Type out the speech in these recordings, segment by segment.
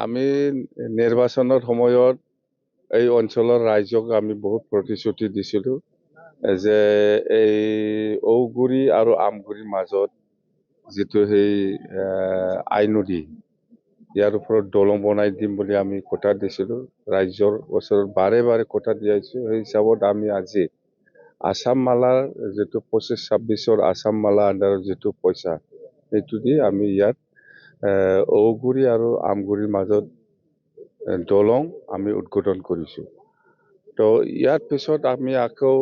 আমি নিৰ্বাচনৰ সময়ত এই অঞ্চলৰ ৰাইজক আমি বহুত প্ৰতিশ্ৰুতি দিছিলোঁ যে এই ঔগুৰি আৰু আমগুৰিৰ মাজত যিটো সেই আই নদী ইয়াৰ ওপৰত দলং বনাই দিম বুলি আমি কথা দিছিলোঁ। ৰাইজৰ ওচৰত বাৰে বাৰে কথা দিয়াইছোঁ। সেই হিচাপত আমি আজি আসাম মালাৰ যিটো 25-26 আসাম মালা আণ্ডাৰৰ যিটো পইচা সেইটো দি আমি ইয়াত ঔগুৰি আৰু আমগুৰিৰ মাজত দলং আমি উদ্বোধন কৰিছোঁ। তো ইয়াৰ পিছত আমি আকৌ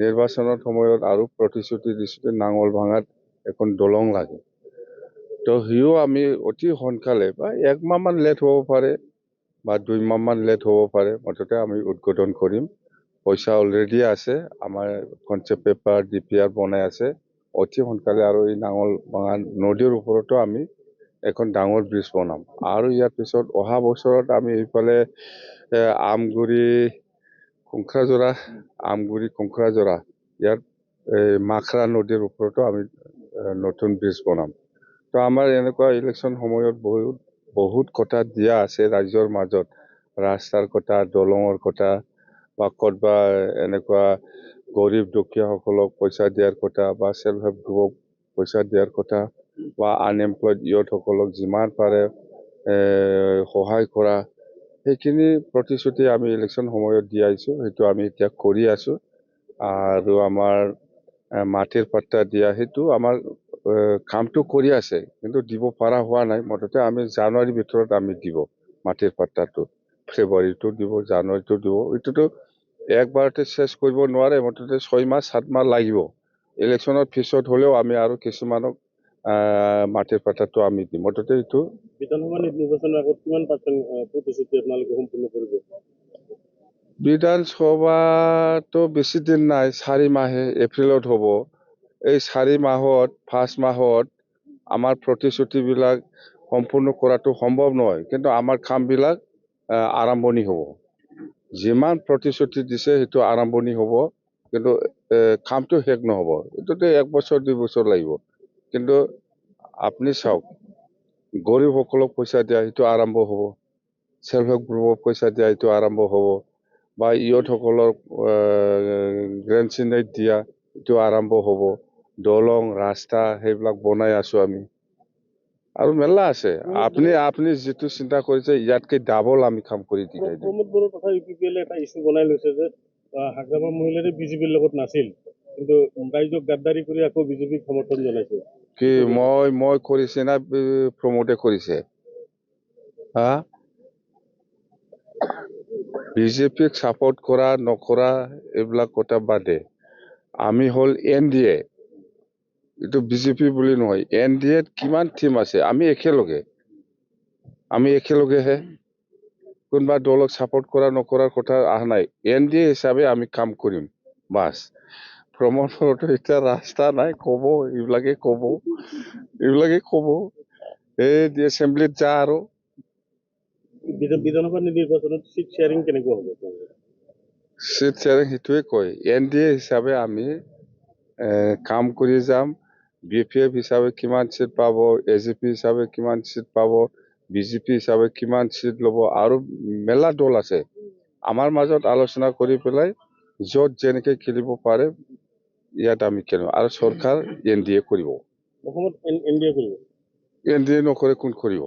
নিৰ্বাচনৰ সময়ত আৰু প্ৰতিশ্ৰুতি দিছোঁ নাঙল ভাঙাত এখন দলং লাগে। তো সিও আমি অতি সোনকালে বা 1 মাহমান লেট হ'ব পাৰে বা 2 মাহমান লেট হ'ব পাৰে, মুঠতে আমি উদ্বোধন কৰিম। পইচা অলৰেডি আছে, আমাৰ কনচেপ্ট পেপাৰ DPR বনাই আছে। অতি সোনকালে আৰু এই নাঙল ভাঙা নদীৰ ওপৰতো আমি এখন ডাঙৰ ব্ৰিজ বনাম। আৰু ইয়াৰ পিছত অহা বছৰত আমি এইফালে আমগুৰি কোংখ্ৰাজৰা ইয়াত মাখৰা নদীৰ ওপৰতো আমি নতুন ব্ৰিজ বনাম। তো আমাৰ এনেকুৱা ইলেকশ্যন সময়ত বহুত কথা দিয়া আছে ৰাইজৰ মাজত, ৰাস্তাৰ কথা, দলঙৰ কথা বা ক'তবা এনেকুৱা গৰীব দুখীয়াসকলক পইচা দিয়াৰ কথা বা সেল্ফ হেল্প গ্ৰুপক পইচা দিয়াৰ কথা বা আনএমপ্লয়ড ইয়থসকলক যিমান পাৰে সহায় কৰা, সেইখিনি প্ৰতিশ্ৰুতি আমি ইলেকশ্যন সময়ত দি আহিছোঁ। সেইটো আমি এতিয়া কৰি আছোঁ। আৰু আমাৰ মাটিৰ পাট্টা দিয়া সেইটো আমাৰ কামটো কৰি আছে, কিন্তু দিব পৰা হোৱা নাই। মুঠতে আমি জানুৱাৰীৰ ভিতৰত আমি দিব মাটিৰ পাট্টাটো, ফেব্ৰুৱাৰীটো দিব, জানুৱাৰীটো দিব। এইটোতো একবাৰতে চেছ কৰিব নোৱাৰে, মুঠতে 6 মাহ 7 মাহ লাগিব। ইলেকশ্যনৰ পিছত হ'লেও আমি আৰু কিছুমানক মাটিৰ পাট্টাটো আমি দিম। মুঠতে এইটো বিধানসভা নিৰ্বাচনৰ আগত কিমান পাৰ্চেণ্ট প্ৰতিশ্ৰুতি আপোনালোকে সম্পূৰ্ণ কৰিব? বিধানসভাটো বেছি দিন নাই, 4 মাহে, এপ্ৰিলত হ'ব। এই 4 মাহত 5 মাহত আমাৰ প্ৰতিশ্ৰুতিবিলাক সম্পূৰ্ণ কৰাটো সম্ভৱ নহয়, কিন্তু আমাৰ কামবিলাক আৰম্ভণি হ'ব। যিমান প্ৰতিশ্ৰুতি দিছে সেইটো আৰম্ভণি হ'ব, কিন্তু কামটো শেষ নহ'ব। এইটোতে 1 বছৰ 2 বছৰ লাগিব। কিন্তু আপুনি চাওক, গৰীবসকলক পইচা দিয়া সেইটো আৰম্ভ হ'ব, সেল্ফ হেল্প গ্ৰুপক পইচা দিয়া সেইটো আৰম্ভ হ'ব, বা ইয়থসকলৰ গ্ৰেণ্ড দিয়া এইটো আৰম্ভ হ'ব। দলং ৰাস্তা সেইবিলাক বনাই আছোঁ আমি, আৰু মেলা আছে। আপুনি যিটো চিন্তা কৰিছে ইয়াতকৈ ডাবল আমি কাম কৰি দিম। প্ৰমোদ বড়োৰ কথা UPPL এটা ইছ্যু বনাই লৈছে যে হাগ্ৰামা মহিলাৰে বিজেপিৰ লগত নাছিল, কিন্তু ৰাইজক গাদ্দাৰি কৰি আকৌ বিজেপিক সমৰ্থন জনাইছে। কি মই কৰিছে না প্ৰমোদে কৰিছে? বিজেপিক ছাপোৰ্ট কৰা নকৰা এইবিলাক কথা বাদে, আমি হ'ল NDA, এইটো বিজেপি বুলি নহয়। NDAত কিমান টিম আছে, আমি একেলগেহে। কোনোবা দলক ছাপোৰ্ট কৰা নকৰাৰ কথা অহা নাই। NDA হিচাপে আমি কাম কৰিম, বাছ। প্ৰমোদতো এতিয়া ৰাস্তা নাই, ক'ব এইবিলাকে ক'ব এই এছেম্বলিত যা। আৰু বিধানসভা নিৰ্বাচনত চিট শ্বেয়াৰিং কেনেকুৱা হ'ব? চিট শ্বেয়াৰিং সেইটোৱে কয়, NDA হিচাপে আমি কাম কৰি যাম। BPF হিচাপে কিমান চিট পাব, AGP হিচাপে কিমান চিট পাব, BJP হিচাপে কিমান চিট ল'ব, আৰু মেলা দল আছে। আমাৰ মাজত আলোচনা কৰি পেলাই য'ত যেনেকৈ খেলিব পাৰে ইয়াত আমি খেলিম। আৰু চৰকাৰ NDA কৰিব। অসমত NDA কৰিব? NDA নকৰে কোন কৰিব?